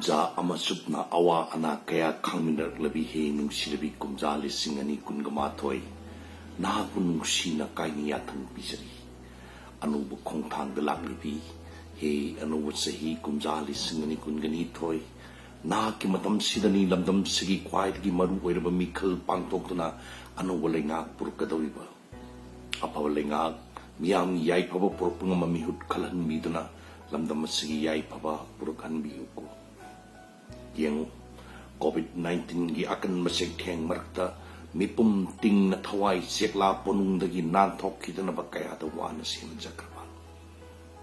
kumja amasupna awa ana kaya khangminar labi he nungsilabi kumja lising ani kungama thoi na kunungsina kaini yathang pisari anubu khongthang dalak libi he anubu sahi kumja lising ani kungani thoi na ki matam sidani lamdam sigi kwait gi maru oiraba mikhal pangtokna anubu lenga purkadoriba apawa lenga miyam yai phaba purpunga mamihut khalan miduna lamdam sigi yai phaba purkan biuko yang COVID-19 gi akan masig kheng markta mipum ting na thawai sekla ponung dagi nan thok khidana ba kaya da wana sim jakraba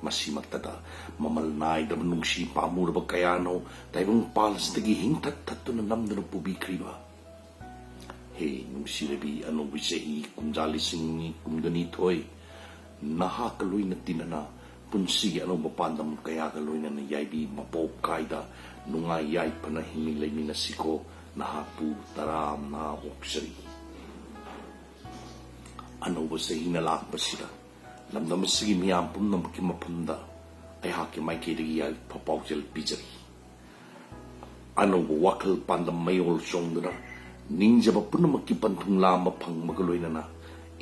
masimakta da mamal nai da nungsi pamur ba kaya no taibung pals dagi hingtat tattu na namdana pubi kriba he nungsi lebi anu bisehi kumjali singi kumgani thoi naha kaloi na tinana punsi anu bapandam kaya kaloi na yaibi mapop kaida nungai yai pana himi leimi na siko nahapu taram na oksari ano ba sa hinalak ba sila lamdam sige miyam pumnam ki mapunda ay haki may kiri yai Paojel pijari ano ba wakal pandam mayol song na ninja ba punam makipantung lama pang magaloy na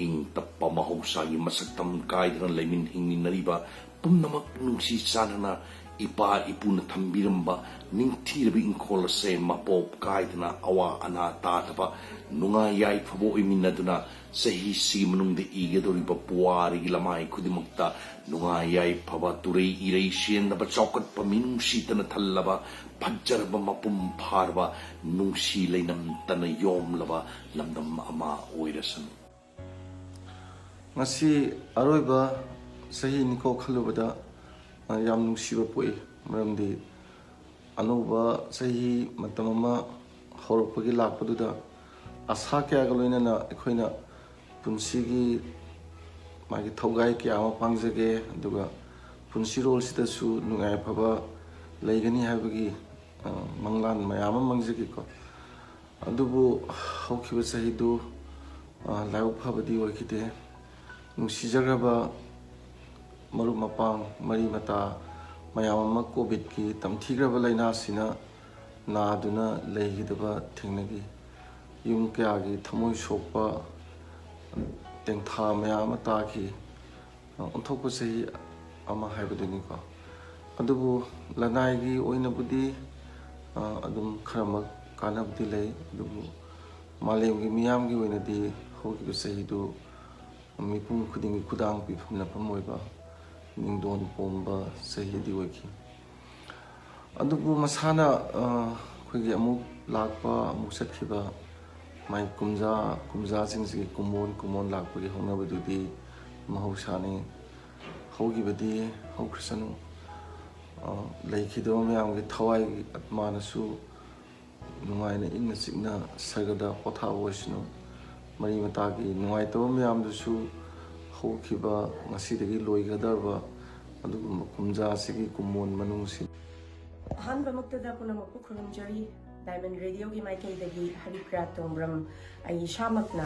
ing tappa mahausa yung masagtam kahit ng lemin hingin na riba pumnamak nung si sana na ipa ipuna tambiramba ning tirabi ingkola se mapop kahit na awa ana tatapa nunga yai pabo iminaduna sa hisi manung de iga dori ba puwari lamay kudimagta nunga yai paba turei irei sien na ba chokat pa minung sita na talaba padjar ba mapumpar ba nung silay nam tanayom laba lamdam ama oirasan ngasi aroiba sahi niko khalubada yam nungsiba poi maramdi anuba sahi matam ama horpagi lakpaduda asa kya ga loinana ekhoina punsigi magi thogai kya ama pangjage aduga punsi rol sidasu nungai phaba leigani habagi manglan mayam mangjagi ko adubu hokhiba sahi du lau phabadi oikite nungsijagraba maru mapang mari mata mayam ama covid ki tamthigraba laina sina naduna leigidaba thingnagi yung kya gi thamoi sokpa tengtha mayam ta ki onthokpa sei ama haibaduni ko adubu lanai gi oina budi adum kharama kanabdi lei adubu malem gi miyam gi oina di hogi ba sei du mipum khuding khudang pi phumna pamoiba ningdon pomba sahi di waki adubu masana khogi amuk lakpa amuk sakhiba mai kumja singsi kumon lakpa gi hona badudi mahausani hogi badi hokrisanu laikhido myam gi thawai gi atmanasu nungaina inna sikna sagada potha wasnu mari mata gi nungai to myam dusu hokiba ngasidagi loigadarba adugumba kumja sigi kumon manungsi hanba muktada punamakku khurumjari diamond radio gi maikai dagi harikra tombram ai shamakna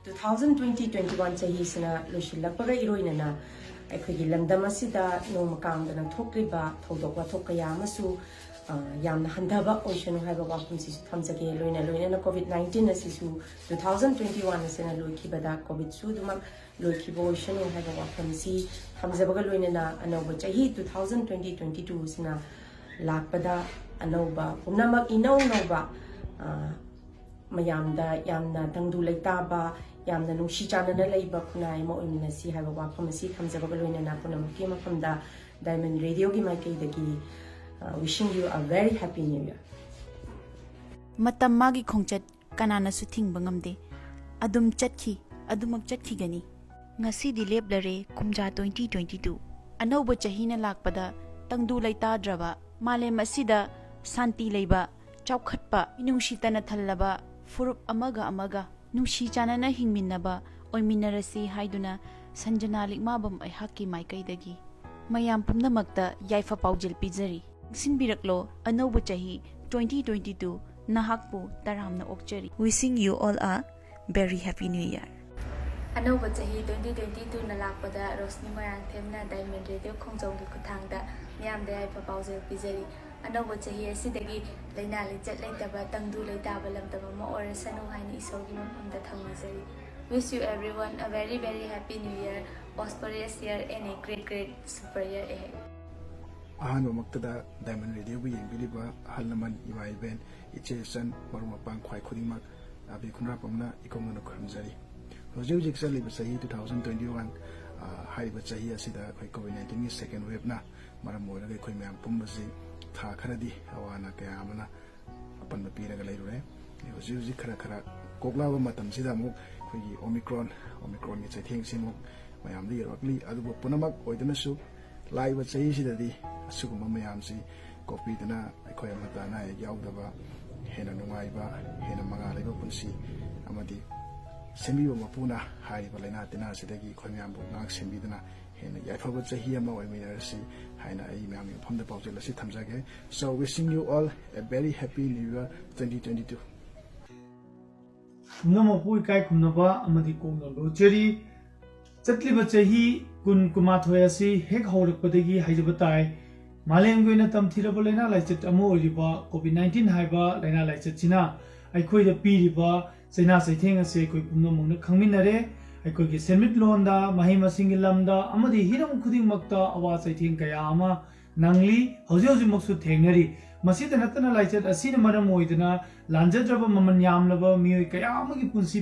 2020-21 chahi sina loshilakpaga iroinana aikhogi lamdam asida nomakang dana thokliba thodokwa thokaya amasu yamna handaba ocean haiba wakum si thamjage loina na covid-19 asisu 2021 asina loikibada covid su dumak loikibo ocean haiba wakum si thamjabaga loina anoba chahi 2020-22 sina lakpada anoba punamak inaw noba mayamda yamna dangdu leitaba yamna nungsi chanana leiba kunai mo imina si haiba wakum si thamjabaga loina punamaki mafamda diamond radio gi maikai dagi wishing you a very happy new year. Matam magi khongchat kanana su thingba ngamde adum chatki adumak chatki gani ngasi di leblare kumja 2022 anoba chahina lakpada tangdu laita draba malem asida santi leiba chaukhatpa inungshitana thallaba furup amaga nungshi chanana hingminnaba oiminarasi haiduna sanjana likmabam ai hakki maikaidagi mayam pumnamakta yaifa Paojel pijari sinbiraklo anoba chahi 2022 nahakpu taramna okchari wishing you all a very happy new year anoba chahi 2022 na lakpada rosni marang themna diamond radio khongjong gi kuthangda miyam de yaifa Paojel pijari ꯑꯅꯧꯕ ꯆꯍꯤ ꯑꯁꯤꯗꯒꯤ ꯂꯩꯅꯥ ꯂꯩꯆꯠ ꯂꯩꯇꯕ ꯇꯪꯗꯨ ꯂꯩꯇꯥꯕ ꯂꯝꯗꯝ ꯑꯃ ꯑꯣꯏꯔꯁꯅꯨ ꯍꯥꯏꯅ ꯏꯁꯣꯔꯒꯤ ꯃꯐꯝꯗ ꯊꯧꯅꯤꯖꯔꯤ. Wish you everyone a very very happy new year, prosperous year and a great super year ahead. ꯑꯍꯥꯟꯕꯃꯛꯇꯗ ꯗꯥꯏꯃꯟ ꯔꯦꯗꯤꯑꯣꯕꯨ ꯌꯦꯡꯕꯤꯔꯤꯕ ꯑꯍꯜ ꯂꯃꯟ ꯏꯃꯥ ꯏꯕꯦꯟ ꯏꯆꯦ ꯏꯆꯟ ꯃꯔꯨꯞ ꯃꯄꯥꯡ ꯈ꯭ꯋꯥꯏ ꯈꯨꯗꯤꯡꯃꯛ ꯑꯕꯤ ꯈꯨꯟꯗ꯭ꯔꯥꯄꯝꯅ ꯏꯀꯣꯡꯅꯅ ꯈꯨꯔꯨꯝꯖꯔꯤ. ꯍꯧꯖꯤꯛ ꯆꯠꯂꯤꯕ ꯆꯍꯤ 2021 ꯍꯥꯏꯔꯤꯕ ꯆꯍꯤ ꯑꯁꯤꯗ ꯑꯩꯈꯣꯏ ꯀꯣꯚꯤꯗ-19ꯒꯤ ꯁꯦꯀꯦꯟ ꯋꯦꯕꯅ ꯃꯔꯝ ꯑꯣꯏꯔꯒ ꯑꯩꯈꯣꯏ ꯃꯌꯥꯝ ꯄꯨꯝꯕꯁꯤ ꯊꯥ ꯈꯔꯗꯤ ꯑꯋꯥ ꯑꯅꯥ ꯀꯌꯥ ꯑꯃꯅ ꯑꯄꯟꯕ ꯄꯤꯔꯒ ꯂꯩꯔꯨꯔꯦ. ꯍꯧꯖꯤꯛ ꯈꯔ ꯀꯣꯛꯂꯥꯕ ꯃꯇꯝꯁꯤꯗ ꯑꯃꯨꯛ ꯑꯩꯈꯣꯏꯒꯤ ꯑꯣꯃꯤꯀ꯭ꯔꯣꯟꯒꯤ ꯆꯩꯊꯦꯡꯁꯤ ꯑꯃꯨꯛ ꯃꯌꯥꯝꯗ ꯌꯧꯔꯛꯂꯤ. ꯑꯗꯨꯕꯨ ꯄꯨꯝꯅꯃꯛ ꯑꯣꯏꯗꯨꯅꯁꯨ ꯂꯥꯛꯏꯕ ꯆꯍꯤꯁꯤꯗꯗꯤ ꯑꯁꯤꯒꯨꯝꯕ ꯃꯌꯥꯝꯁꯤ ꯀꯣꯛꯄꯤꯗꯨꯅ ꯑꯩꯈꯣꯏ ꯑꯃꯠꯇ ꯑꯅꯥ ꯑꯌꯦꯛ ꯌꯥꯎꯗꯕ ꯍꯦꯟꯅ ꯅꯨꯡꯉꯥꯏꯕ ꯍꯦꯟꯅ ꯃꯉꯥꯜ ꯂꯩꯕ ꯄꯨꯟꯁꯤ ꯑꯃꯗꯤ ꯁꯦꯝꯕꯤꯕ ꯃꯄꯨꯅ ꯍꯥꯏꯔꯤꯕ ꯂꯩꯅꯥ ꯇꯤꯟꯅꯥꯁꯤꯗꯒꯤ ꯑꯩꯈꯣꯏ ꯃꯌꯥꯝꯕꯨ ꯉꯥꯛ ꯁꯦꯝꯕꯤꯗꯨꯅ ꯍꯦꯟꯅ ꯌꯥꯏꯐꯕ ꯆꯍꯤ ꯑꯃ ꯑꯣꯏꯃꯤꯟꯅꯔꯁꯤ ꯍꯥꯏꯅ ꯑꯩ ꯃꯌꯥꯝꯒꯤ ꯃꯐꯝꯗ ꯄꯥꯎꯖꯦꯜ ꯑꯁꯤ ꯊꯝꯖꯒꯦ. So wishing you all a very happy new year 2022. ꯄꯨꯝꯅꯃꯛꯄꯨ ꯏꯀꯥꯏ ꯈꯨꯝꯅꯕ ꯑꯃꯗꯤ ꯀꯣꯛꯅ ꯂꯣꯠꯆꯔꯤ. ꯆꯠꯂꯤꯕ ꯆꯍꯤ 2019 ꯑꯁꯤ ꯍꯦꯛ ꯍꯧꯔꯛꯄꯗꯒꯤ ꯍꯥꯏꯖꯕ ꯇꯥꯏ ꯃꯥꯂꯦꯝꯒꯤ ꯑꯣꯏꯅ ꯇꯝꯊꯤꯔꯕ ꯂꯩꯅꯥ ꯂꯥꯏꯆꯠ ꯑꯃ ꯑꯣꯏꯔꯤꯕ ꯀꯣꯚꯤꯗ-19 ꯍꯥꯏꯕ ꯂꯩꯅꯥ ꯂꯥꯏꯆꯠꯁꯤꯅ ꯑꯩꯈꯣꯏꯗ ꯄꯤꯔꯤꯕ ꯆꯩꯅꯥ ꯆꯩꯊꯦꯡ ꯑꯁꯤ ꯑꯩꯈꯣꯏ ꯄꯨꯝꯅꯃꯛꯅ ꯈꯪꯃꯤꯟꯅꯔꯦ. ꯑꯩꯈꯣꯏꯒꯤ ꯁꯦꯟꯃꯤꯠꯂꯣꯟꯗ ꯃꯍꯩ ꯃꯁꯤꯡꯒꯤ ꯂꯝꯗ ꯑꯃꯗꯤ ꯍꯤꯔꯝ ꯈꯨꯗꯤꯡꯃꯛꯇ ꯑꯋꯥ ꯆꯩꯊꯦꯡ ꯀꯌꯥ ꯑꯃ ꯅꯪꯂꯤ, ꯍꯧꯖꯤꯛꯃꯛꯁꯨ ꯊꯦꯡꯅꯔꯤ. ꯃꯁꯤꯗ ꯅꯠꯇꯅ ꯂꯥꯏꯆꯠ ꯑꯁꯤꯅ ꯃꯔꯝ ꯑꯣꯏꯗꯨꯅ ꯂꯥꯟꯖꯗ꯭ꯔꯕ ꯃꯃꯜ ꯌꯥꯝꯂꯕ ꯃꯤꯑꯣꯏ ꯀꯌꯥ ꯑꯃꯒꯤ ꯄꯨꯟꯁꯤ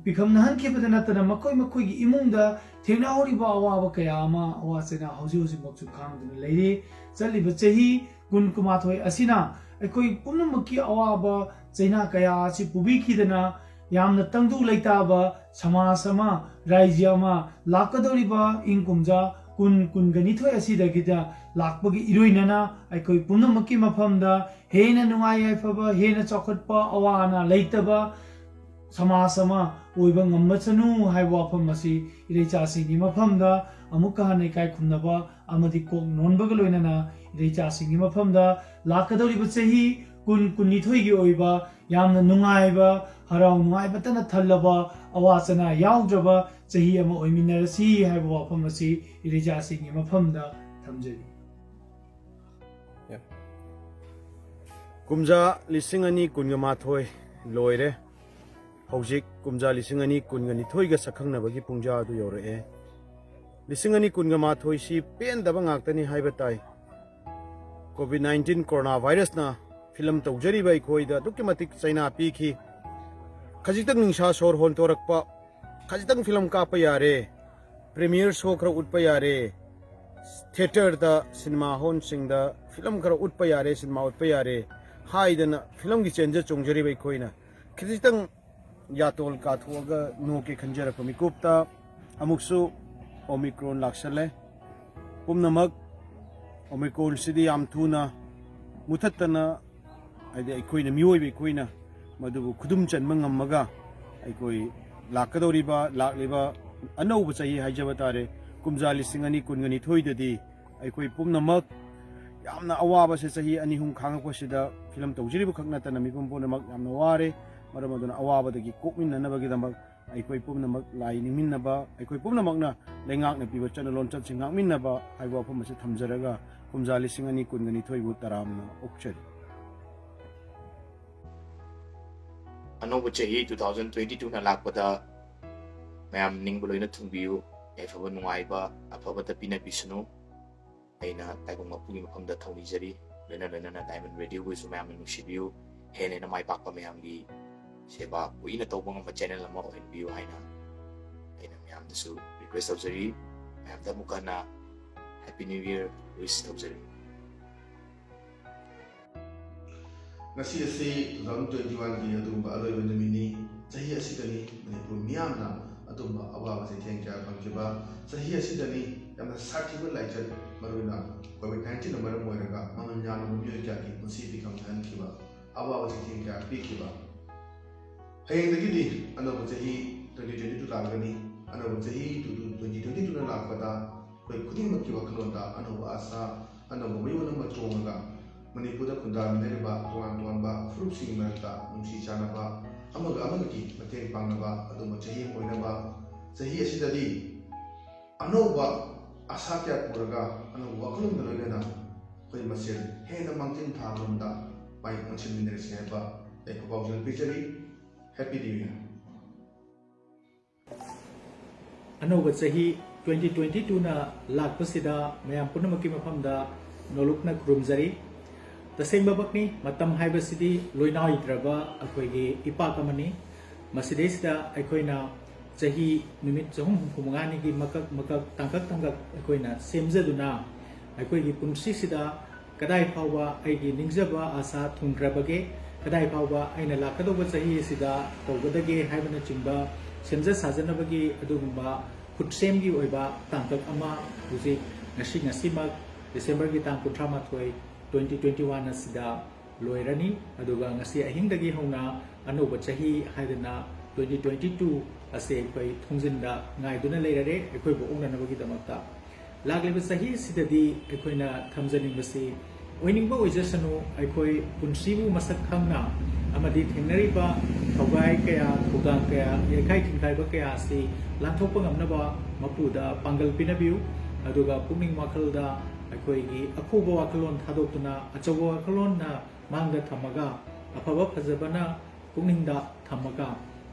ꯄꯤꯈꯝꯅꯍꯟꯈꯤꯕꯗ ꯅꯠꯇꯅ ꯃꯈꯣꯏꯒꯤ ꯏꯃꯨꯡꯗ ꯊꯦꯡꯅꯍꯧꯔꯤꯕ ꯑꯋꯥꯕ ꯀꯌꯥ ꯑꯃ ꯑꯋꯥ ꯆꯩꯅꯥ ꯍꯧꯖꯤꯛꯃꯛꯁꯨ ꯈꯥꯡꯗꯨꯅ ꯂꯩꯔꯤ. ꯆꯠꯂꯤꯕ ꯆꯍꯤ 2019 ꯑꯁꯤꯅ ꯑꯩꯈꯣꯏ ꯄꯨꯝꯅꯃꯛꯀꯤ ꯑꯋꯥꯕ ꯆꯩꯅꯥ ꯀꯌా ꯑꯁꯤ ꯄꯨꯕꯤꯈꯤꯗꯅ ꯌꯥꯝꯅ ꯇꯪꯗꯨ ꯂꯩꯇꯥꯕ ꯁꯃꯥꯖ ꯑꯃ, ꯔꯥꯏꯖ꯭य ꯑꯃ ꯂꯥꯛꯀꯗꯧꯔꯤꯕ ꯏꯪ ꯀꯨꯝꯖꯥ 2022 ꯑꯁꯤꯗꯒꯤꯗ ꯂꯥꯛꯄꯒꯤ ꯏꯔꯣꯏꯅꯅ ꯑꯩꯈꯣꯏ ꯄꯨꯝꯅꯃꯛꯀꯤ ꯃꯐꯝꯗ ꯍꯦꯟꯅ ꯅꯨꯡꯉꯥꯏ ꯌꯥꯏꯐꯕ, ꯍꯦꯟꯅ ꯆꯥꯎꯈꯠꯄ, ꯑꯋꯥ ꯑꯅꯥ ꯂꯩꯇꯕ ꯁꯃꯥꯖ ꯑꯃ ꯑꯣꯏꯕ ꯉꯝꯃꯁꯅꯨ ꯍꯥꯏꯕ ꯋꯥꯐꯝ ꯑꯁꯤ ꯏꯔꯩꯆꯥꯁꯤꯡꯒꯤ ꯃꯐꯝꯗ ꯑꯃꯨꯛꯀ ꯍꯟꯅ ꯏꯀꯥꯏ ꯈꯨꯝꯅꯕ ꯑꯃꯗꯤ ꯀꯣꯛ ꯅꯣꯟꯕꯒ ꯂꯣꯏꯅꯅ ꯏꯔꯩꯆꯥꯁꯤꯡꯒꯤ ꯃꯐꯝꯗ ꯂꯥꯛꯀꯗꯧꯔꯤꯕ ꯆꯍꯤ 2022ꯒꯤ ꯑꯣꯏꯕ ꯌꯥꯝꯅ ꯅꯨꯡꯉꯥꯏꯕ, ꯍꯔꯥꯎ ꯅꯨꯡꯉꯥꯏꯕꯇꯅ ꯊꯜꯂꯕ, ꯑꯋꯥ ꯆꯩꯅꯥ ꯌꯥꯎꯗ꯭ꯔꯕ ꯆꯍꯤ ꯑꯃ ꯑꯣꯏꯃꯤꯟꯅꯔꯁꯤ ꯍꯥꯏꯕ ꯋꯥꯐꯝ ꯑꯁꯤ ꯏꯔꯩꯆꯥꯁꯤꯡꯒꯤ ꯃꯐꯝꯗ ꯊꯝꯖꯔꯤ. ꯀꯨꯝꯖꯥ 2019 ꯂꯣꯏꯔꯦ. ꯍꯧꯖꯤꯛ ꯀꯨꯝꯖꯥ 2022ꯒ ꯁꯛꯈꯪꯅꯕꯒꯤ ꯄꯨꯡꯖꯥ ꯑꯗꯨ ꯌꯧꯔꯛꯑꯦ. 2019 ꯁꯤ ꯄꯦꯟꯗꯕ ꯉꯥꯛꯇꯅꯤ ꯍꯥꯏꯕ ꯇꯥꯏ. ꯀꯣꯚꯤꯗ-19 ꯀꯣꯔꯣꯅꯥ ꯚꯥꯏꯔꯁꯅ ꯐꯤꯂꯝ ꯇꯧꯖꯔꯤꯕ ꯑꯩꯈꯣꯏꯗ ꯑꯗꯨꯛꯀꯤ ꯃꯇꯤꯛ ꯆꯩꯅꯥ ꯄꯤꯈꯤ. ꯈꯖꯤꯛꯇꯪ ꯅꯤꯡꯁꯥ ꯁꯣꯔ ꯍꯣꯟꯇꯣꯔꯛꯄ, ꯈꯖꯤꯛꯇꯪ ꯐꯤꯂꯝ ꯀꯥꯞꯄ ꯌꯥꯔꯦ, ꯄ꯭ꯔꯤꯃꯤꯌꯔ ꯁꯣ ꯈꯔ ꯎꯠꯄ ꯌꯥꯔꯦ, ꯊꯤꯌꯦꯇꯔꯗ ꯁꯤꯅꯦꯃꯥ ꯍꯣꯜꯁꯤꯡꯗ ꯐꯤꯂꯝ ꯈꯔ ꯎꯠꯄ ꯌꯥꯔꯦ, ꯁꯤꯅꯦꯃꯥ ꯎꯠꯄ ꯌꯥꯔꯦ ꯍꯥꯏꯗꯅ ꯐꯤꯂꯝꯒꯤ ꯆꯦꯟꯖ ꯆꯣꯡꯖꯔꯤꯕ ꯑꯩꯈꯣꯏꯅ ꯈꯖꯤꯛꯇꯪ ꯌꯥꯇꯣꯜ ꯀꯥꯊꯣꯛꯑꯒ ꯅꯣꯛꯀꯦ ꯈꯟꯖꯔꯛꯄ ꯃꯤꯀꯨꯞꯇ ꯑꯃꯨꯛꯁꯨ ꯑꯣꯃꯤꯀ꯭ꯔꯣꯟ ꯂꯥꯛꯁꯜꯂꯦ. ꯄꯨꯝꯅꯃꯛ ꯑꯣꯃꯤꯀ꯭ꯔꯣꯟꯁꯤꯗꯤ ꯌꯥꯝ ꯊꯨꯅ ꯃꯨꯊꯠꯇꯅ ꯍꯥꯏꯗꯤ ꯑꯩꯈꯣꯏꯅ ꯃꯤꯑꯣꯏꯕ ꯑꯩꯈꯣꯏꯅ ꯃꯗꯨꯕꯨ ꯈꯨꯗꯨꯝ ꯆꯟꯕ ꯉꯝꯃꯒ ꯑꯩꯈꯣꯏ ꯂꯥꯛꯂꯤꯕ ꯑꯅꯧꯕ ꯆꯍꯤ ꯍꯥꯏꯖꯕ ꯇꯥꯔꯦ ꯀꯨꯝꯖꯥ 2022ꯗꯗꯤ ꯑꯩꯈꯣꯏ ꯄꯨꯝꯅꯃꯛ ꯌꯥꯝꯅ ꯑꯋꯥꯕꯁꯦ ꯆꯍꯤ 2-3 ꯈꯥꯡꯉꯛꯄꯁꯤꯗ ꯐꯤꯂꯝ ꯇꯧꯖꯔꯤꯕ ꯈꯛ ꯅꯠꯇꯅ ꯃꯤꯄꯨꯝ ꯄꯨꯝꯅꯃꯛ ꯌꯥꯝꯅ ꯋꯥꯔꯦ. ꯃꯔꯝ ꯑꯗꯨꯅ ꯑꯋꯥꯕꯗꯒꯤ ꯀꯣꯛꯃꯤꯟꯅꯅꯕꯒꯤꯗꯃꯛ ꯑꯩꯈꯣꯏ ꯄꯨꯝꯅꯃꯛ ꯂꯥꯏ ꯅꯤꯡꯃꯤꯟꯅꯕ, ꯑꯩꯈꯣꯏ ꯄꯨꯝꯅꯃꯛꯅ ꯂꯩꯉꯥꯛꯅ ꯄꯤꯕ ꯆꯠꯅ ꯂꯣꯟꯆꯠꯁꯤꯡ ꯉꯥꯛꯃꯤꯟꯅꯕ ꯍꯥꯏꯕ ꯋꯥꯐꯝ ꯑꯁꯤ ꯊꯝꯖꯔꯒ ꯀꯨꯝꯖꯥ 2022ꯕꯨ ꯇꯔꯥꯝꯅ ꯑꯣꯛꯆꯔꯤ. ꯑꯅꯧꯕ ꯆꯍꯤ 2022ꯅ ꯂꯥꯛꯄꯗ ꯃꯌꯥꯝ ꯅꯤꯡꯕ ꯂꯣꯏꯅ ꯊꯨꯡꯕꯤꯌꯨ. ꯌꯥꯏꯐꯕ ꯅꯨꯡꯉꯥꯏꯕ ꯑꯐꯕꯇ ꯄꯤꯅꯕꯤꯁꯅꯨ ꯑꯩꯅ ꯇꯥꯏꯕꯪ ꯃꯄꯨꯒꯤ ꯃꯐꯝꯗ ꯊꯧꯅꯤꯖꯔꯤ. ꯂꯣꯏꯅꯅ ꯗꯥꯏꯃꯟ ꯔꯦꯗꯤꯑꯣꯕꯨꯁꯨ ꯃꯌꯥꯝꯅ ꯅꯨꯡꯁꯤꯕꯤꯌꯨ. ꯍꯦꯟꯅ ꯃꯥꯏ ꯄꯥꯛꯄ ꯃꯌꯥꯝꯒꯤ ꯁꯦꯕꯥ ꯀꯨꯏꯅ ꯇꯧꯕ ꯉꯝꯕ ꯆꯦꯅꯦꯜ ꯑꯃ ꯑꯣꯏꯍꯟꯕꯤꯌꯨ ꯍꯥꯏꯅ ꯑꯩꯅ ꯃꯌꯥꯝꯗꯁꯨ ꯔꯤꯀ꯭ꯋꯦꯁ ꯇꯧꯖꯔꯤ. ꯃꯌꯥꯝꯗ ꯑꯃꯨꯛꯀ ꯍꯟꯅ ꯍꯦꯄꯤ ꯅ꯭ꯌꯨ ꯏꯌꯔ ꯋꯤꯁ ꯇꯧꯖꯔꯤ. ꯉꯁꯤ ꯑꯁꯤ 2021ꯒꯤ ꯑꯗꯨꯒꯨꯝꯕ ꯑꯔꯣꯏꯕ ꯅꯨꯃꯤꯠꯅꯤ. ꯆꯍꯤ ꯑꯁꯤꯗꯅꯤ ꯃꯅꯤꯄꯨꯔ ꯃꯤꯌꯥꯝꯅ ꯑꯗꯨꯒꯨꯝꯕ ꯑꯋꯥꯕ ꯆꯩꯊꯦꯡ ꯀꯌꯥ ꯐꯪꯈꯤꯕ. ꯆꯍꯤ ꯑꯁꯤꯗꯅꯤ ꯌꯥꯝꯅ ꯁꯥꯊꯤꯕ ꯂꯥꯏꯆꯠ ꯃꯔꯨꯑꯣꯏꯅ ꯀꯣꯚꯤꯗ-19ꯅ ꯃꯔꯝ ꯑꯣꯏꯔꯒ ꯃꯃꯜ ꯌꯥꯝꯂꯕ ꯃꯤꯑꯣꯏ ꯀꯌꯥꯒꯤ ꯄꯨꯟꯁꯤ ꯄꯤꯈꯝꯅꯍꯟꯈꯤꯕ, ꯑꯋꯥꯕ ꯆꯩꯊꯦꯡ ꯀꯌꯥ ꯄꯤꯈꯤꯕ. ꯍꯌꯦꯡꯗꯒꯤꯗꯤ ꯑꯅꯧꯕ ꯆꯍꯤ 2022 ꯂꯥꯛꯂꯒꯅꯤ. ꯑꯅꯧꯕ ꯆꯍꯤ 2022ꯅ ꯂꯥꯛꯄꯗ ꯑꯩꯈꯣꯏ ꯈꯨꯗꯤꯡꯃꯛꯀꯤ ꯋꯥꯈꯜꯂꯣꯟꯗ ꯑꯅꯧꯕ ꯑꯁꯥ, ꯑꯅꯧꯕ ꯃꯌꯣꯜ ꯑꯃ ꯆꯣꯡꯉꯒ ꯃꯅꯤꯄꯨꯔꯗ ꯈꯨꯟꯗꯥꯃꯤꯟꯅꯔꯤꯕ ꯇꯣꯉꯥꯟꯕ ꯐꯨꯔꯨꯞꯁꯤꯡꯒꯤ ꯃꯔꯛꯇ ꯅꯨꯡꯁꯤ ꯆꯥꯟꯅꯕ, ꯑꯃꯒ ꯑꯃꯒꯤ ꯃꯇꯦꯡ ꯄꯥꯡꯅꯕ ꯑꯗꯨꯝꯕ ꯆꯍꯤ ꯑꯃ ꯑꯣꯏꯅꯕ, ꯆꯍꯤ ꯑꯁꯤꯗꯗꯤ ꯑꯅꯧꯕ ꯑꯁꯥ ꯀꯌꯥ ꯄꯨꯔꯒ ꯑꯅꯧꯕ ꯋꯥꯈꯜꯂꯣꯟꯒ ꯂꯣꯏꯅꯅ ꯑꯩꯈꯣꯏ ꯃꯁꯦꯜ ꯍꯦꯟꯅ ꯃꯥꯡꯖꯤꯟ ꯊꯥꯕꯔꯣꯝꯗ ꯄꯥꯏ ꯑꯣꯟꯁꯤꯟꯃꯤꯟꯅꯔꯁꯤ ꯍꯥꯏꯕ ꯑꯩꯈꯣꯏ ꯄꯥꯎꯖꯦꯜ ꯄꯤꯖꯔꯤ ꯍꯦꯄꯤ ꯅ꯭ꯌꯨ ꯏꯌꯔ ꯑꯅꯧꯕ ꯆꯍꯤ 2022ꯅ ꯂꯥꯛꯄꯁꯤꯗ ꯃꯌꯥꯝ ꯄꯨꯝꯅꯃꯛꯀꯤ ꯃꯐꯝꯗ ꯅꯣꯂꯨꯛꯅ ꯈꯨꯔꯨꯝꯖꯔꯤ ꯇꯁꯦꯡꯕꯃꯛꯅꯤ ꯃꯇꯝ ꯍꯥꯏꯕꯁꯤꯗꯤ ꯂꯣꯏꯅꯥꯏꯗ꯭ꯔꯕ ꯑꯩꯈꯣꯏꯒꯤ ꯏꯄꯥꯛ ꯑꯃꯅꯤ ꯃꯁꯤꯗꯩꯁꯤꯗ ꯑꯩꯈꯣꯏꯅ ꯆꯍꯤ ꯅꯨꯃꯤꯠ 365ꯒꯤ ꯃꯀꯛ ꯇꯥꯡꯀꯛ ꯑꯩꯈꯣꯏꯅ ꯁꯦꯝꯖꯗꯨꯅ ꯑꯩꯈꯣꯏꯒꯤ ꯄꯨꯟꯁꯤꯁꯤꯗ ꯀꯗꯥꯏ ꯐꯥꯎꯕ ꯑꯩꯒꯤ ꯅꯤꯡꯖꯕ ꯑꯥꯁꯥ ꯊꯨꯡꯈ꯭ꯔꯕꯒꯦ ꯀꯗꯥꯏ ꯐꯥꯎꯕ ꯑꯩꯅ ꯂꯥꯛꯀꯗꯧꯕ ꯆꯍꯤ ꯑꯁꯤꯗ ꯇꯧꯒꯗꯒꯦ ꯍꯥꯏꯕꯅꯆꯤꯡꯕ ꯁꯦꯝꯖ ꯁꯥꯖꯅꯕꯒꯤ ꯑꯗꯨꯒꯨꯝꯕ ꯈꯨꯠꯁꯦꯝꯒꯤ ꯑꯣꯏꯕ ꯇꯥꯡꯀꯛ ꯑꯃ ꯍꯧꯖꯤꯛ ꯉꯁꯤꯃꯛ ꯗꯤꯁꯦꯝꯕꯔꯒꯤ ꯇꯥꯡ 38 2021 ꯑꯁꯤꯗ ꯂꯣꯏꯔꯅꯤ ꯑꯗꯨꯒ ꯉꯁꯤ ꯑꯍꯤꯡꯗꯒꯤ ꯍꯧꯅ ꯑꯅꯧꯕ ꯆꯍꯤ ꯍꯥꯏꯗꯅ 2022 ꯑꯁꯤ ꯑꯩꯈꯣꯏ ꯊꯣꯡꯖꯤꯟꯗ ꯉꯥꯏꯗꯨꯅ ꯂꯩꯔꯔꯦ ꯑꯩꯈꯣꯏꯕꯨ ꯑꯣꯛꯅꯅꯕꯒꯤꯗꯃꯛꯇ ꯂꯥꯛꯂꯤꯕ ꯆꯍꯤ ꯑꯁꯤꯗꯗꯤ ꯑꯩꯈꯣꯏꯅ ꯊꯝꯖꯅꯤꯡꯕꯁꯤ ꯑꯣꯏꯅꯤꯡꯕ ꯑꯣꯏꯖꯁꯅꯨ ꯑꯩꯈꯣꯏ ꯄꯨꯟꯁꯤꯕꯨ ꯃꯁꯛ ꯈꯪꯅ ꯑꯃꯗꯤ ꯊꯦꯡꯅꯔꯤꯕ ꯊꯧꯒꯥꯏ ꯀꯌꯥ ꯊꯧꯗꯥꯡ ꯀꯌా ꯌꯩꯈꯥꯏ ꯊꯤꯟꯈꯥꯏꯕ ꯀꯌా ꯑꯁꯤ ꯂꯥꯟꯊꯣꯛꯄ ꯉꯝꯅꯕ ꯃꯄꯨꯗ ꯄꯥꯡꯒꯜ ꯄꯤꯅꯕꯤꯌꯨ ꯑꯗꯨꯒ ꯄꯨꯛꯅꯤꯡ ꯋꯥꯈꯜꯗ ꯑꯩꯈꯣꯏꯒꯤ ꯑꯈꯨꯕ ꯋꯥꯈꯜꯂꯣꯟ ꯊꯥꯗꯣꯛꯇꯨꯅ ꯑꯆꯧꯕ ꯋꯥꯈꯜꯂꯣꯟꯅ ꯃꯥꯡꯗ ꯊꯝꯃꯒ ꯑꯐꯕ ꯐꯖꯕꯅ ꯄꯨꯛꯅꯤꯡꯗ ꯊꯝꯃꯒ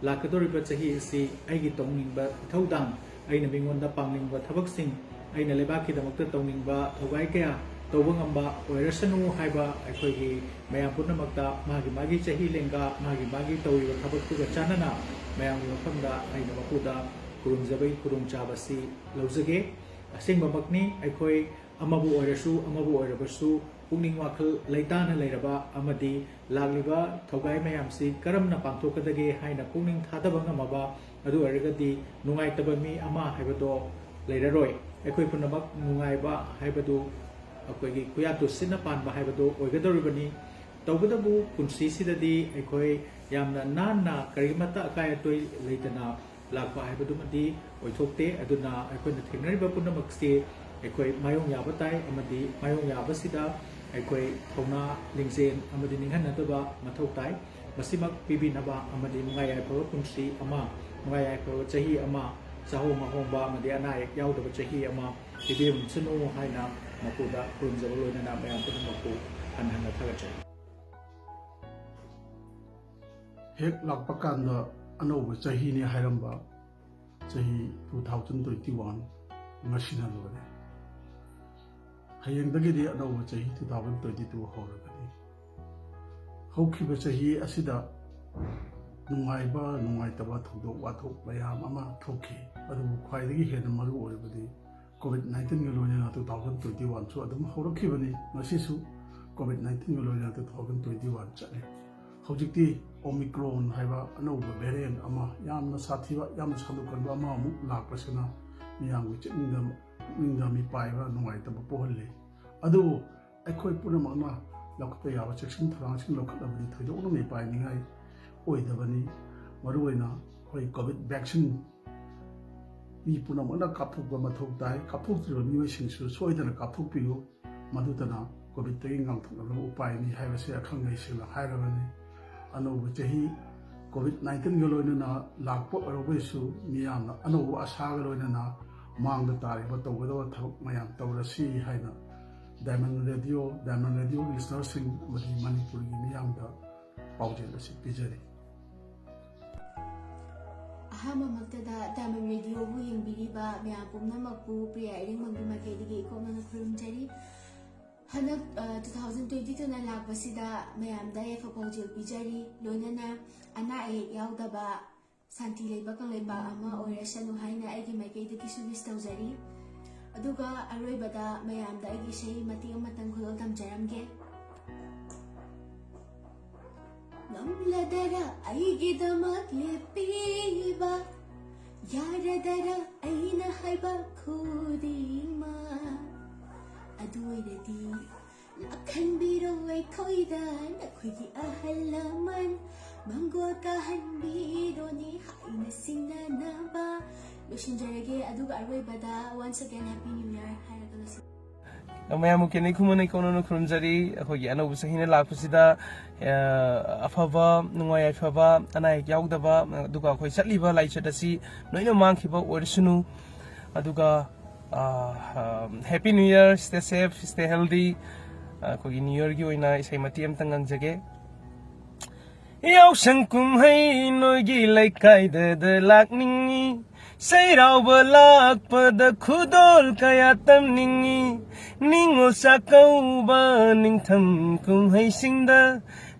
ꯂꯥꯛꯀꯗꯧꯔꯤꯕ ꯆꯍꯤ ꯑꯁꯤ ꯑꯩꯒꯤ ꯇꯧꯅꯤꯡꯕ ꯏꯊꯧꯗꯥꯡ ꯑꯩꯅ ꯃꯤꯉꯣꯟꯗ ꯄꯥꯡꯅꯤꯡꯕ ꯊꯕꯛꯁꯤꯡ ꯑꯩꯅ ꯂꯩꯕꯥꯛꯀꯤꯗꯃꯛꯇ ꯇꯧꯅꯤꯡꯕ ꯊꯧꯒꯥꯏ ꯀꯌꯥ ꯇꯧꯕ ꯉꯝꯕ ꯑꯣꯏꯔꯁꯅꯨ ꯍꯥꯏꯕ ꯑꯩꯈꯣꯏꯒꯤ ꯃꯌꯥꯝ ꯄꯨꯝꯅꯃꯛꯇ ꯃꯥꯒꯤ ꯆꯍꯤ ꯂꯦꯡꯒꯥ ꯃꯥꯒꯤ ꯇꯧꯔꯤꯕ ꯊꯕꯛꯇꯨꯒ ꯆꯥꯟꯅꯅ ꯃꯌꯥꯝꯒꯤ ꯃꯐꯝꯗ ꯑꯩꯅ ꯃꯄꯨꯗ ꯈꯨꯔꯨꯝꯖꯕꯒꯤ ꯈꯨꯗꯣꯡꯆꯥꯕꯁꯤ ꯂꯧꯖꯒꯦ ꯑꯁꯦꯡꯕꯃꯛꯅꯤ ꯑꯩꯈꯣꯏ ꯑꯃꯕꯨ ꯑꯣꯏꯔꯁꯨ ꯑꯃꯕꯨ ꯑꯣꯏꯔꯕꯁꯨ ꯄꯨꯛꯅꯤꯡ ꯋꯥꯈꯜ ꯂꯩꯇꯥꯅ ꯂꯩꯔꯕ ꯑꯃꯗꯤ ꯂꯥꯛꯂꯤꯕ ꯊꯧꯒꯥꯏ ꯃꯌꯥꯝꯁꯤ ꯀꯔꯝꯅ ꯄꯥꯡꯊꯣꯛꯀꯗꯒꯦ ꯍꯥꯏꯅ ꯄꯨꯛꯅꯤꯡ ꯊꯥꯗꯕ ꯉꯝꯃꯕ ꯑꯗꯨ ꯑꯣꯏꯔꯒꯗꯤ ꯅꯨꯡꯉꯥꯏꯇꯕ ꯃꯤ ꯑꯃ ꯍꯥꯏꯕꯗꯣ ꯂꯩꯔꯔꯣꯏ ꯑꯩꯈꯣꯏ ꯄꯨꯝꯅꯃꯛ ꯅꯨꯡꯉꯥꯏꯕ ꯍꯥꯏꯕꯗꯨ ꯑꯩꯈꯣꯏꯒꯤ ꯈꯨꯌꯥꯠꯇꯨ ꯁꯤꯟꯅ ꯄꯥꯟꯕ ꯍꯥꯏꯕꯗꯨ ꯑꯣꯏꯒꯗꯧꯔꯤꯕꯅꯤ ꯇꯧꯕꯇꯕꯨ ꯄꯨꯟꯁꯤꯁꯤꯗꯗꯤ ꯑꯩꯈꯣꯏ ꯌꯥꯝꯅ ꯅꯥꯟꯅ ꯀꯔꯤꯃꯠꯇ ꯑꯀꯥꯏ ꯑꯇꯣꯏ ꯂꯩꯇꯅ ꯂꯥꯛꯄ ꯍꯥꯏꯕꯗꯨꯃꯗꯤ ꯑꯣꯏꯊꯣꯛꯇꯦ ꯑꯗꯨꯅ ꯑꯩꯈꯣꯏꯅ ꯊꯦꯡꯅꯔꯤꯕ ꯄꯨꯝꯅꯃꯛꯁꯤ ꯑꯩꯈꯣꯏ ꯃꯥꯌꯣꯡ ꯌꯥꯕ ꯇꯥꯏ ꯑꯃꯗꯤ ꯃꯥꯌꯣꯡ ꯌꯥꯕꯁꯤꯗ ꯑꯩꯈꯣꯏ ꯊꯧꯅꯥ ꯂꯤꯡꯖꯦꯜ ꯑꯃꯗꯤ ꯅꯤꯡꯍꯟꯅꯗꯕ ꯃꯊꯧ ꯇꯥꯏ ꯃꯁꯤꯃꯛ ꯄꯤꯕꯤꯅꯕ ꯑꯃꯗꯤ ꯅꯨꯡꯉꯥꯏ ꯌꯥꯏꯐꯕ ꯄꯨꯟꯁꯤ ꯑꯃ ꯅꯨꯡꯉꯥꯏ ꯌꯥꯏꯐꯕ ꯆꯍꯤ ꯑꯃ ꯆꯥꯍꯣꯡ ꯉꯥꯍꯣꯡꯕ ꯑꯃꯗꯤ ꯑꯅꯥ ꯑꯌꯦꯛ ꯌꯥꯎꯗꯕ ꯆꯍꯤ ꯑꯃ ꯄꯤꯕꯤꯔꯝꯁꯅꯨ ꯍꯥꯏꯅ ꯃꯄꯨꯗ ꯈꯨꯔꯨꯝꯖꯕ ꯂꯣꯏꯅꯅ ꯃꯌꯥꯝ ꯄꯨꯝꯅꯃꯛꯄꯨ ꯍꯟꯅ ꯊꯥꯒꯠꯆꯔꯤ ꯍꯦꯛ ꯂꯥꯛꯄ ꯀꯥꯟꯗ ꯑꯅꯧꯕ ꯆꯍꯤꯅꯤ ꯍꯥꯏꯔꯝꯕ ꯆꯍꯤ 2021 ꯉꯁꯤꯅ ꯂꯣꯏꯔꯦ ꯍꯌꯦꯡꯗꯒꯤꯗꯤ ꯑꯅꯧꯕ ꯆꯍꯤ 2022 ꯍꯧꯔꯒꯅꯤ ꯍꯧꯈꯤꯕ ꯆꯍꯤ ꯑꯁꯤꯗ ꯅꯨꯡꯉꯥꯏꯕ ꯅꯨꯡꯉꯥꯏꯇꯕ ꯊꯧꯗꯣꯛ ꯋꯥꯊꯣꯛ ꯃꯌꯥꯝ ꯑꯃ ꯊꯣꯛꯈꯤ ꯑꯗꯨꯕꯨ ꯈ꯭ꯋꯥꯏꯗꯒꯤ ꯍꯦꯟꯅ ꯃꯔꯨ ꯑꯣꯏꯕꯗꯤ COVID-19ꯒ ꯂꯣꯏꯅꯅ 2021ꯁꯨ ꯑꯗꯨꯝ ꯍꯧꯔꯛꯈꯤꯕꯅꯤ ꯉꯁꯤꯁꯨ COVID-19ꯒ ꯂꯣꯏꯅꯅ 2021 ꯆꯠꯂꯤ ꯍꯧꯖꯤꯛꯇꯤ ओमिक्रॉन है अनौब वेरिएंट यामना साथीबा यामना सादुकनबा अमुक लापसना मियामगि चिंगमी पाइबा नुंगाइतब पोहल्ले अदु अखोय पुनमकना लखप याबा सेक्शन थरांसिंग लखलबदि थैदोनो मे पाइनिङाइ ओइदबनि मरुओइना होय कोविड वैक्सीन मी पुनमकना काफुकबा मथौ ताइ काफुक्त्रिबा मियोइसिंसु सोइदना काफुकपियु मदुतना कोविड तगि ngamthoknaba उपायनि हाइबसे अखंगैसिला हाइरबनि अनौब चाही COVID-19 ग लोइनना लाप अरबैसु मियामना अनौब आशा ग लोइनना मांग तारिबा तौगदब थबक मयाम तौरसी हाइना डायमंड रेडियो लिसनर सिंह मदि मणिपुर गी मियामदा पाउजेल असे पिजरी अहममक्तदा डायमंड रेडियो बु यंबिरिबा मयाम पुमनमकु प्रिया इरिंगमंगि माइकेदगी इकोमना खुरुमजरी हनक 2022 ना लापसिदा मयामदा एफ पाउजेल पिजरी लोइनना अना अयेक याउदबा शांति लेबा कंगलेबा अमा ओइरसनु हाइना आइगी माइकेदगी सुबिस तौजरी अदुगा अरोइबदा मयामदा आइगी सही मति अमतंग खुलो तमजरमगे नमलदरा आइगी दमक लेपीबा यारदरा आइना हाइबा खुदिमा अदुइरदी लखनबिरो अखोइदा नखोइगी अहलमन मंगो कहनबिरोनी हाइना सिंना नबा लोशिंजरगे अदुगा अरोइबदा once again happy new year हाइरगलसी मैम केने खुमने कोनोनो खुरुमजरी अखोगी अनौब सहिना लापसिदा अफबा नुंगाय अफबा अनायक याउदबा दुगा अखोय चटलिबा लाइचत असि नोइना मांखिबा ओरसुनु अदुगा Happy New Year, stay safe, stay healthy. ꯑꯩꯈꯣꯏꯒꯤ ꯅ꯭ꯌꯨ ꯌꯔꯒꯤ ꯑꯣꯏꯅ ꯏꯁꯩ ꯃꯇꯦꯛ ꯑꯃꯇ ꯉꯪꯖꯒꯦ ꯌꯥꯎꯁꯪ ꯀꯨꯝꯍꯩ ꯅꯣꯏꯒꯤ ꯂꯩꯀꯥꯏꯗ ꯂꯥꯛꯅꯤꯡꯉꯤ ꯆꯩꯔꯥꯎꯕ ꯂꯥꯛꯄꯗ ꯈꯨꯗꯣꯜ ꯀꯌꯥ ꯇꯝꯅꯤꯡꯉꯤ ꯅꯤꯡꯉꯣꯜ ꯆꯥꯛꯀꯧꯕ ꯅꯤꯡꯊꯝ ꯀꯨꯝꯍꯩꯁꯤꯡꯗ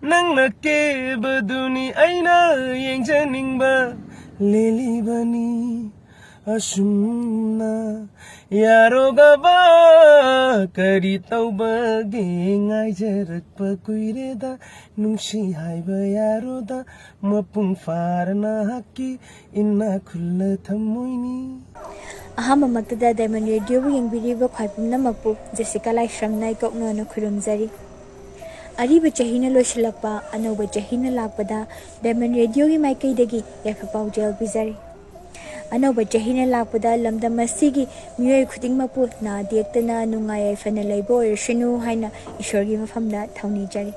ꯅꯪꯅ ꯀꯦꯕꯗꯨꯅꯤ ꯑꯩꯅ ꯌꯦꯡꯖꯅꯤꯡꯕ ꯂꯦꯜꯂꯤꯕꯅꯤ ꯑꯁꯨꯝꯅ ꯌꯥꯔꯣꯒꯕ ꯀꯔꯤ ꯇꯧꯕꯒꯦ ꯉꯥꯏꯖꯔꯛꯄ ꯀꯨꯏꯔꯦꯗ ꯅꯨꯡꯁꯤ ꯍꯥꯏꯕ ꯌꯥꯔꯣꯗ ꯃꯄꯨꯡ ꯐꯥꯔꯅ ꯍꯛꯀꯤ ꯏꯅꯥ ꯈꯨꯜꯂ ꯊꯝꯃꯣꯏꯅꯤ ꯑꯍꯥꯟꯕꯃꯛꯇꯗ ꯗꯥꯏꯃꯟ ꯔꯦꯗꯤꯑꯣꯕꯨ ꯌꯦꯡꯕꯤꯔꯤꯕ ꯈ꯭ꯋꯥꯏ ꯄꯨꯝꯅꯃꯛꯄꯨ ꯖꯦꯁꯤꯀꯥ ꯂꯥꯏꯁ꯭ꯔꯝꯅ ꯏꯀꯣꯛꯅꯅ ꯈꯨꯔꯨꯝꯖꯔꯤ ꯑꯔꯤꯕ ꯆꯍꯤꯅ ꯂꯣꯏꯁꯤꯜꯂꯛꯄ ꯑꯅꯧꯕ ꯆꯍꯤꯅ ꯂꯥꯛꯄꯗ ꯗꯥꯏꯃꯟ ꯔꯦꯗꯤꯑꯣꯒꯤ ꯃꯥꯏꯀꯩꯗꯒꯤ ꯌꯥꯏꯐ ꯄꯥꯎꯖꯦꯜ ꯄꯤꯖꯔꯤ ꯑꯅꯧꯕ ꯆꯍꯤꯅ ꯂꯥꯛꯄꯗ ꯂꯝꯗꯝ ꯑꯁꯤꯒꯤ ꯃꯤꯑꯣꯏ ꯈꯨꯗꯤꯡꯃꯛꯄꯨ ꯅꯥꯗ ꯌꯦꯛꯇꯅ ꯅꯨꯡꯉꯥꯏ ꯌꯥꯏꯐꯅ ꯂꯩꯕ ꯑꯣꯏꯔꯁꯅꯨ ꯍꯥꯏꯅ ꯏꯁꯣꯔꯒꯤ ꯃꯐꯝꯗ ꯊꯧꯅꯤꯖꯔꯤ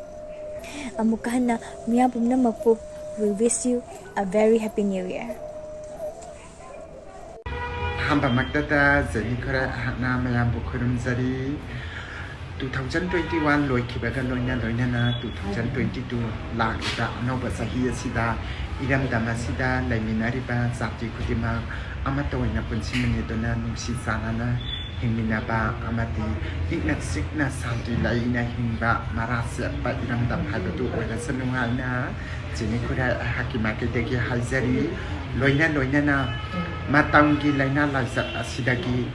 ꯑꯃꯨꯛꯀ ꯍꯟꯅ ꯃꯤꯌꯥꯝ ꯄꯨꯝꯅꯃꯛꯄꯨ we wish you a very happy new year ꯑꯍꯥꯟꯕꯃꯛꯇꯗ ꯆꯍꯤ ꯈꯔ ꯑꯩꯍꯥꯛꯅ ꯃꯌꯥꯝꯕꯨ ꯈꯨꯔꯨꯝꯖꯔꯤ 2021 ꯂꯣꯏꯈꯤꯕꯒ ꯂꯣꯏꯅꯅ 2022 ꯂꯥꯛꯂꯤꯕ ꯑꯅꯧꯕ ꯆꯍꯤ ꯑꯁꯤꯗ ꯏꯔꯝꯗꯝ ꯑꯁꯤꯗ ꯂꯩꯃꯤꯟꯅꯔꯤꯕ ꯖꯥꯇꯤ ꯈꯨꯗꯤꯡꯃꯛ ꯑꯃꯠꯇ ꯑꯣꯏꯅ ꯄꯨꯟꯁꯤ ꯃꯅꯦꯗꯨꯅ ꯅꯨꯡꯁꯤ ꯆꯥꯟꯅꯅ ꯍꯤꯡꯃꯤꯟꯅꯕ ꯑꯃꯗꯤ ꯏꯪꯅ ꯆꯤꯛꯅ ꯁꯥꯟꯇꯤ ꯂꯩꯅ ꯍꯤꯡꯕ ꯃꯔꯥ ꯁꯦꯠꯄ ꯏꯔꯝꯗꯝ ꯍꯥꯏꯕꯗꯨ ꯑꯣꯏꯔꯁꯅꯨ ꯍꯥꯏꯅ ꯆꯤꯅꯤ ꯈꯨꯔꯥꯏ ꯑꯩꯍꯥꯛꯀꯤ ꯃꯥꯏꯀꯩꯗꯒꯤ ꯍꯥꯏꯖꯔꯤ ꯂꯣꯏꯅꯅ ꯃꯇꯝꯒꯤ ꯂꯥꯏꯅꯥ ꯂꯥꯏꯆꯠ ꯑꯁꯤꯗꯒꯤ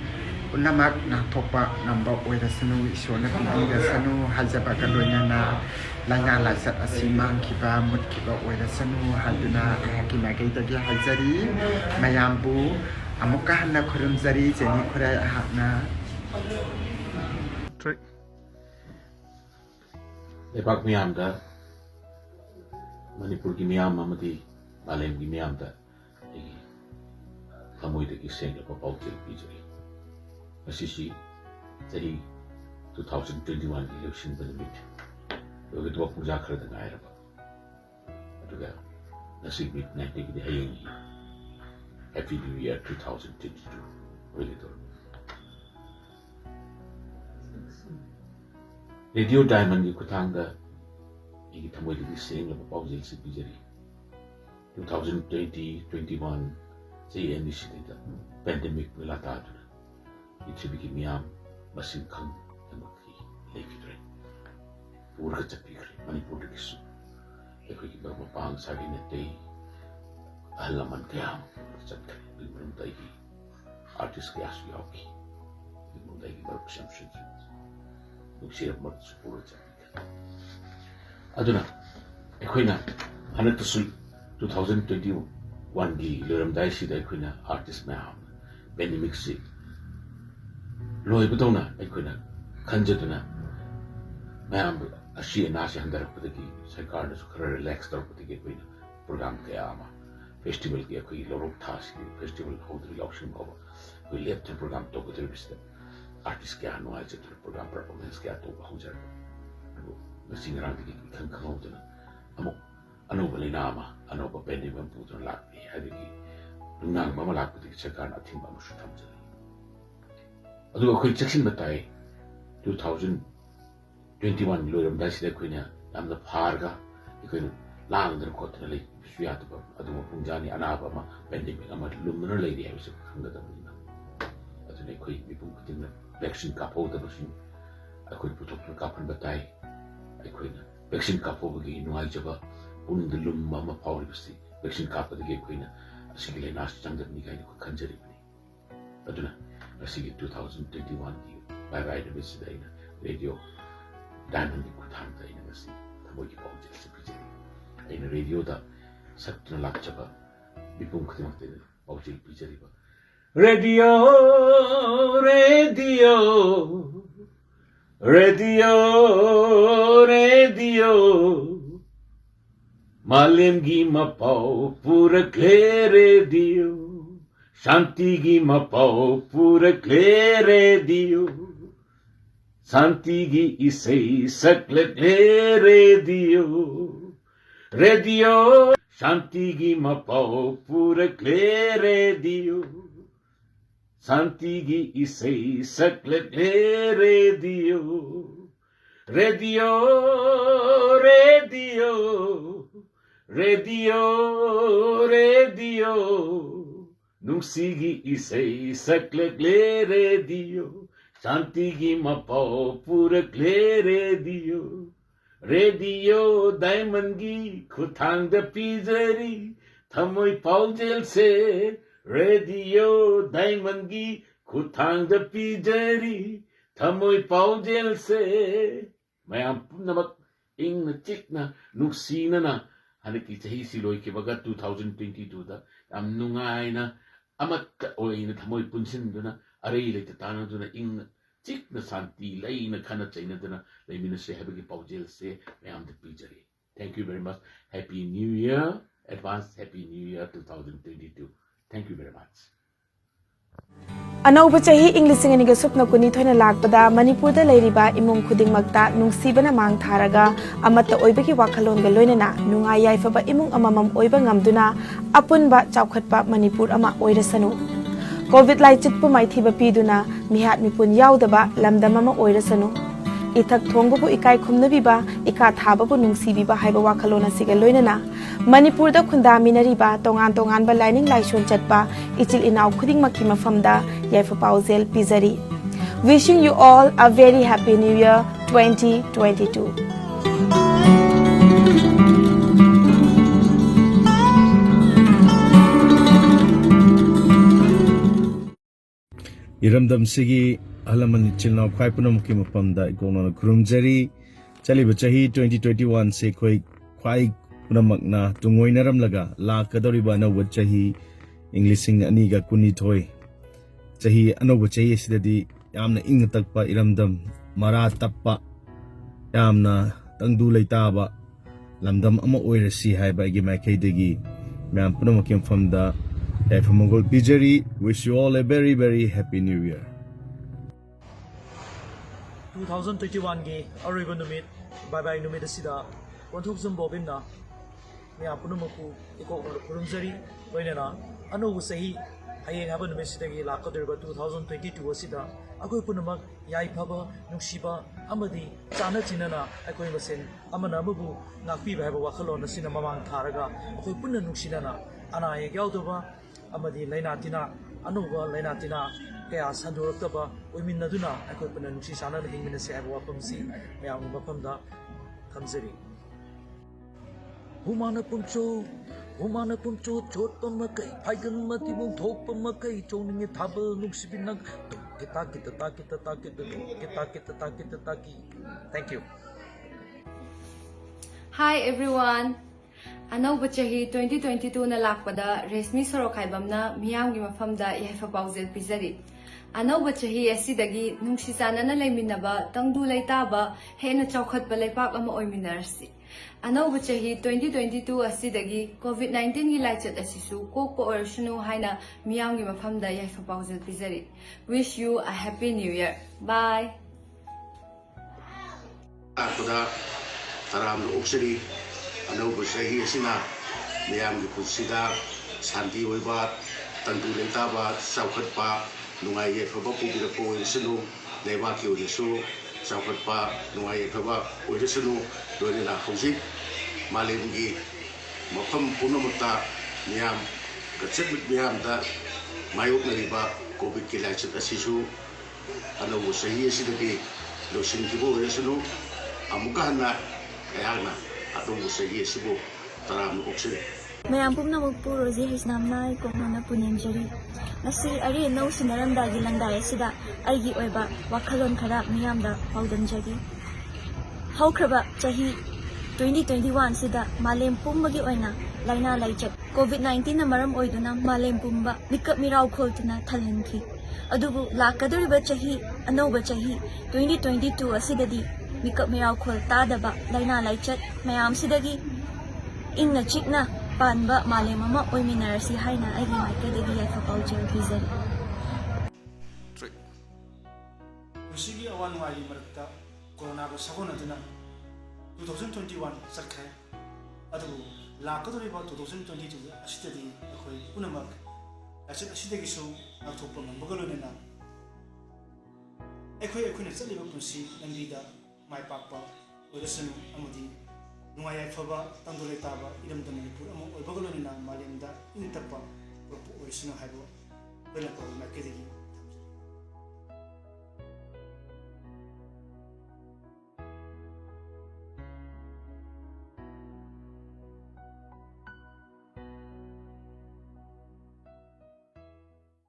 ꯄꯨꯝꯅꯃꯛ ꯉꯥꯛꯊꯣꯛꯄ ꯉꯝꯕ ꯑꯣꯏꯔꯁꯅꯨ ꯏꯁꯣꯔꯅ ꯄꯤꯕꯤꯔꯁꯅꯨ ꯍꯥꯏꯖꯕꯒ ꯂꯣꯏꯅꯅ ꯂꯥꯏꯅꯥ ꯂꯥꯏꯆꯠ ꯑꯁꯤ ꯃꯥꯡꯈꯤꯕ ꯃꯨꯠꯈꯤꯕ ꯑꯣꯏꯔꯁꯅꯨ ꯍꯥꯏꯗꯨꯅ ꯑꯩꯍꯥꯛꯀꯤ ꯃꯥꯏꯀꯩꯗꯒꯤ ꯍꯥꯏꯖꯔꯤ ꯃꯌꯥꯝꯕꯨ ꯑꯃꯨꯛꯀ ꯍꯟꯅ ꯈꯨꯔꯨꯝꯖꯔꯤ ꯆꯦꯅꯤ ꯈꯨꯔꯥꯏ ꯑꯩꯍꯥꯛꯅ ꯂꯩꯕꯥꯛ ꯃꯤꯌꯥꯝꯗ ꯃꯅꯤꯄꯨꯔꯒꯤ ꯃꯤꯌꯥꯝ ꯑꯃꯗꯤ ꯃꯥꯂꯦꯝꯒꯤ ꯃꯤꯌꯥꯝꯗ ꯑꯩꯒꯤ ꯊꯃꯣꯏꯗꯒꯤ ꯁꯦꯡꯂꯕ ꯄꯥꯎꯖꯦꯜ ꯄꯤꯖꯔꯤ ꯉꯁꯤꯁꯤ ꯆꯍꯤ 2021ꯒꯤ ꯂꯣꯏꯁꯤꯟꯕ ꯅꯨꯃꯤꯠ ꯂꯣꯏꯒꯗꯕ ꯄꯨꯡꯖꯥ ꯈꯔꯗ ꯉꯥꯏꯔꯕ ꯑꯗꯨꯒ ꯉꯁꯤ ꯃꯤꯠꯅꯥꯏꯠꯇꯒꯤꯗꯤ ꯍꯌꯦꯡꯒꯤ ꯍꯦꯄꯤ ꯅ꯭ꯌꯨ ꯏꯌꯔ 2022 ꯑꯣꯏꯒꯗꯧꯔꯕ ꯔꯦꯗꯤꯑꯣ ꯗꯥꯏꯃꯟꯒꯤ ꯈꯨꯠꯊꯥꯡꯗ ꯑꯩꯒꯤ ꯊꯃꯣꯏꯗꯒꯤ ꯁꯦꯡꯂꯕ ꯄꯥꯎꯖꯦꯜꯁꯤ ꯄꯤꯖꯔꯤ 2020-21 ꯆꯍꯤ ꯑꯅꯤꯁꯤꯗꯩꯗ ꯄꯦꯟꯗꯦꯃꯤꯛ ꯂꯥ ꯇꯥꯗꯨꯅ ꯄ꯭ꯔꯤꯊꯤꯕꯤꯒꯤ ꯃꯤꯌꯥꯝ ꯃꯁꯤꯡ ꯈꯪꯗꯃꯛꯀꯤ ꯂꯩꯈꯤꯗ꯭ꯔꯦ ꯄꯨꯔꯒ ꯆꯠꯄꯤꯈ꯭ꯔꯦ ꯃꯅꯤꯄꯨꯔꯗꯒꯤꯁꯨ ꯑꯩꯈꯣꯏꯒꯤ ꯃꯔꯨꯞ ꯃꯄꯥꯡ ꯁꯥꯒꯩ ꯅꯥꯇꯩ ꯑꯍꯜ ꯂꯃꯟ ꯀꯌꯥ ꯑꯃ ꯄꯨꯔꯒ ꯆꯠꯈ꯭ꯔꯦ ꯑꯗꯨꯒꯤ ꯃꯔꯝꯗ ꯑꯩꯒꯤ ꯑꯥꯔꯇꯤꯁ ꯀꯌꯥꯁꯨ ꯌꯥꯎꯈꯤ ꯑꯗꯨꯒꯤ ꯃꯔꯝꯗ ꯑꯩꯒꯤ ꯃꯔꯨꯞꯁꯤꯡꯁꯨ ꯅꯨꯡꯁꯤꯔꯕ ꯃꯔꯨꯞꯁꯨ ꯄꯨꯔꯒ ꯆꯠꯄꯤꯈ꯭ꯔꯦ ꯑꯗꯨꯅ ꯑꯩꯈꯣꯏꯅ ꯍꯟꯗꯛꯇꯁꯨ 2021ꯒꯤ ꯂꯣꯏꯔꯝꯗꯥꯏꯁꯤꯗ ꯑꯩꯈꯣꯏꯅ ꯑꯥꯔꯇꯤꯁ ꯃꯌꯥꯝ ꯄꯦꯟꯗꯦꯃꯤꯛꯁꯤ ꯂꯣꯏꯕꯗꯧꯅ ꯑꯩꯈꯣꯏꯅ ꯈꯟꯖꯗꯨꯅ ꯃꯌꯥꯝ ꯑꯁꯤ ꯑꯅꯥꯁꯤ ꯍꯟꯊꯔꯛꯄꯗꯒꯤ ꯁꯔꯀꯥꯔꯅꯁꯨ ꯈꯔ ꯔꯤꯂꯦꯛꯁ ꯇꯧꯔꯛꯄꯗꯒꯤ ꯑꯩꯈꯣꯏꯅ ꯄ꯭ꯔꯣꯒ꯭ꯔꯥꯝ ꯀꯌꯥ ꯑꯃ ꯐꯦꯁꯇꯤꯚꯦꯜꯒꯤ ꯑꯩꯈꯣꯏꯒꯤ ꯂꯧꯔꯣꯛ ꯊꯥꯁꯤꯒꯤ ꯐꯦꯁꯇꯤꯚꯦꯜ ꯍꯧꯗ꯭ꯔꯤ ꯌꯥꯎꯁꯪ ꯐꯥꯎꯕ ꯑꯩꯈꯣꯏ ꯂꯦꯞꯇꯅ ꯄ꯭ꯔꯣꯒ꯭ꯔꯥꯝ ꯇꯧꯒꯗꯧꯔꯤꯕꯁꯤꯗ ꯑꯥꯔꯇꯤꯁ ꯀꯌꯥ ꯅꯨꯡꯉꯥꯏꯖꯗꯨꯅ ꯄ꯭ꯔꯣꯒ꯭ꯔꯥꯝ ꯄꯔꯐꯣꯔꯃꯦꯟꯁ ꯀꯌꯥ ꯇꯧꯕ ꯍꯧꯖꯔꯛꯄ ꯑꯗꯨꯕꯨ ꯉꯁꯤ ꯉꯔꯥꯡꯗꯒꯤ ꯏꯈꯪ ꯈꯪꯍꯧꯗꯅ ꯑꯃꯨꯛ ꯑꯅꯧꯕ ꯂꯩꯅꯥ ꯑꯃ ꯑꯅꯧꯕ ꯄꯦꯟꯗꯦꯃꯤꯛ ꯑꯃ ꯄꯨꯗꯨꯅ ꯂꯥꯛꯄꯤ ꯍꯥꯏꯕꯒꯤ ꯅꯨꯡꯅꯥꯡꯕ ꯑꯃ ꯂꯥꯛꯄꯗꯒꯤ ꯁꯔꯀꯥꯔꯅ ꯑꯊꯤꯡꯕ ꯑꯃꯁꯨ ꯊꯝꯖꯔꯤ ꯑꯗꯨꯒ ꯑꯩꯈꯣꯏ ꯆꯦꯛꯁꯤꯟꯕ ꯇꯥꯏ 2021 ꯂꯣꯏꯔꯝꯗꯥꯏꯁꯤꯗ ꯑꯩꯈꯣꯏꯅ ꯌꯥꯝꯅ ꯐꯥꯔꯒ ꯑꯩꯈꯣꯏꯅ ꯂꯥꯡꯗꯅ ꯈꯣꯠꯇꯅ ꯂꯩꯕꯁꯨ ꯌꯥꯗꯕ ꯑꯗꯨꯒ ꯄꯨꯡꯖꯥꯅꯤ ꯑꯅꯥꯕ ꯑꯃ ꯄꯦꯟꯗꯦꯃꯤꯛ ꯑꯃ ꯂꯨꯝꯗꯨꯅ ꯂꯩꯔꯤ ꯍꯥꯏꯕꯁꯤ ꯈꯪꯒꯗꯕꯅꯤꯅ ꯑꯗꯨꯅ ꯑꯩꯈꯣꯏ ꯃꯤꯄꯨꯝ ꯈꯨꯗꯤꯡꯃꯛ ꯚꯦꯛꯁꯤꯟ ꯀꯥꯞꯍꯧꯗꯕꯁꯤꯡ ꯑꯩꯈꯣꯏ ꯄꯨꯊꯣꯛꯇꯨꯅ ꯀꯥꯞꯍꯟꯕ ꯇꯥꯏ ꯑꯩꯈꯣꯏꯅ ꯚꯦꯛꯁꯤꯟ ꯀꯥꯞꯍꯧꯕꯒꯤ ꯅꯨꯡꯉꯥꯏꯖꯕ ꯄꯨꯛꯅꯤꯡꯗ ꯂꯨꯝꯕ ꯑꯃ ꯐꯥꯎꯔꯤꯕꯁꯤ ꯚꯦꯛꯁꯤꯟ ꯀꯥꯞꯄꯗꯒꯤ ꯑꯩꯈꯣꯏꯅ ꯑꯁꯤꯒꯤ ꯂꯥꯏꯅꯥꯁꯤ ꯆꯪꯗꯕꯅꯤ ꯀꯥꯏꯅ ꯑꯩꯈꯣꯏ ꯈꯟꯖꯔꯤꯕꯅꯤ ꯑꯗꯨꯅ ꯉꯁꯤꯒꯤ 2021ꯒꯤ ꯕꯥꯏ ꯕꯥꯏ ꯅꯨꯃꯤꯠꯁꯤꯗ ꯑꯩꯅ ꯔꯦꯗꯤꯑꯣ ꯗꯥꯏꯃꯟꯒꯤ ꯈꯨꯠꯊꯥꯡꯗ ꯑꯩꯅ ꯉꯁꯤ ꯊꯃꯣꯏꯒꯤ ꯄꯥꯎꯖꯦꯜꯁꯤ ꯄꯤꯖꯔꯤ ꯑꯩꯅ ꯔꯦꯗꯤꯑꯣꯗ ꯁꯛꯇꯨꯅ ꯂꯥꯛꯆꯕ ꯃꯤꯄꯨꯝ ꯈꯨꯗꯤꯡꯃꯛꯇ ꯄꯥꯎꯖꯦꯜ ꯄꯤꯖꯔꯤꯕ ꯔꯦꯗꯤꯑꯣ ꯔꯦꯗꯤꯑꯣ ꯔꯦꯗꯤꯑꯣ ꯔꯦꯗꯤꯑꯣ ꯃꯥꯂꯦꯝꯒꯤ ꯃꯄꯥꯎ ꯄꯨꯔꯛꯂꯦ ꯔꯦꯗꯤꯑꯣ शांति मपाओ पूरक्ले रेडियो शांति की इसई सकले रेडियो रेडियो शांति की मपाओ पूरक्ले रेडियो शांति की इसई सकले radio Radio, radio, radio, radio. Nungsigi isay saklagle radio. Shantigi mapao purakle radio. Radio diamondgi khutang da pizari. Thamoy paojel se. Radio diamondgi khutang da pizari. Thamoy paojel se. Mayam punamak ing na chik na nuksina na hanaki chahi siloi ke baga 2022 da am nungay na amat ka oy na thamoy punsin duna aray le tana duna ing chik na santi lay na khana chaina duna lay mina se habagi paojel se mayam the pijari. Thank you very much. Happy New Year. Advance Happy New Year 2022. Thank you very much. अनौब चाही इंग्लिसिंग अनिग सुपना कुनी थोइना लागपदा मणिपुर दा लेरिबा इमुंग खुदिंग मक्ता नुंगसीबना मांग थारगा अमत ओइबगी वाखलोनगा लोइनना नुंगाई याइफबा इमुंग अममम ओइबा ngamduna अपुनबा चावखतपा Manipur अमा ओइरसनु Covid लाइचितपु माइथिबा पीदुना मिहात मिपुन यावदबा लमदम अमा ओइरसनु इथक थोंगबु इकाई खुमनबिबा इका थाबबु नुंगसीबिबा हाइबा वाखलोन असिगा लोइनना मणिपुर दा खुंदामिनरिबा तोंगान तोंगानबा lining लाइसोन चटपा इचिल इनाव खुदिंग मक्की मफमदा याइफा पाउजेल पिजरी. Wishing you all a very happy new year 2022. Iramdam Singgi Alaman Chilna Kwaipunam Kimapamda Ikono Kurumjari Chaliba Chahi 2021 se Kwai Kwai Punamakna Tungoinaram Laga La Kadoriba na Wachahi Englishing Aniga Kunitoy Chahi Anoba Chahi Sidadi Yamna Ingatakpa Iramdam Mara Tappa Yamna Tangdu Laitaba Lamdam Ama Oirasi Haiba Gimakadegi Mam Punamakim from the Mongol Pijari. Wish you all a very, very happy new year. 2021 ge ariba numit bye bye numit asida wanthuk zum bobinna mya punumaku iko kurumjari loinena anu sahi hayeng haba numit sidagi lakadirba 2022 asida akoi punumak yai phaba nuksiba amadi chana chinana akoi masen amana amubu ngakpi bhaiba wakhalon asina mamang tharaga akoi punna nuksinana ana ye gyawdoba amadi lainatina anuba lainatina kaya sandoraktaba oiminaduna akoi punna nuksi sana hingmina se aba wapamsi mayam mafamda thamjari humana pumcho chot pamakai phaigan mati mung thok pamakai choninge thaba nuksibinak kita thank you. Hi everyone. Anauba chahi 2022 na lakpada resmi sorokhaibamna miyamgi mafamda yaifa paujel pizari. Anauba chahi asidagi nungsisana laiminaba tangdu laitaba hena chawkhatba laipak ama oiminarsi. Anauba chahi 2022 asidagi COVID-19 gi laichat asisu kokpa orshunu haina miyamgi mafamda yaifa paujel pizari. Wish you a happy new year. Bye. Lakpada taram oksari Anauba chahi asina miyamgi punsida santi oiba tangdu laitaba chawkhatpa nungai yaifaba pubirako oirisanu leibaki oirisu chawkhatpa nungai yaifaba oirisanu loinena hojik malemgi mafam punamakta miyam kachitmit miyamda mayoknariba covid ki laichat asisu anauba chahi asidagi losinkibo oirisanu amuka hanna ayagna atong chahi asibu taram oksari Mayam pumnamakpu roji hisnamnai koknona punyanjari ngasi ari no sinaramdagi langdai asida aigi oiba wakhalon khara miyamda paudamjagi haukraba chahi 2021 sida malem pumbagi oina laina laichat COVID-19 na maram oiduna malem pumba mikap miraw kholtuna thalhanki adubu lakadoriba chahi anoba chahi 2022 asidadi mikap miraw khol tadaba laina laichat mayam sidagi ingna chikna Panba malemama oiminarasi haina aigi maikadagi yaifa paujel pizari. Singgi awan wali marakta corona ba sabona duna 2021 sakhe adu lakadori ba 2022 asitadi akhoi punamak asidagi so athoppa mangbalonena ekhoi ekhone chaliba punsi nangida mai pakpa oirasanu amadi nungai yaifaba tangdo leitaba iramda manipur ama oibagolonina malemda ingtapa purpu orisanu haibo bela ko makedi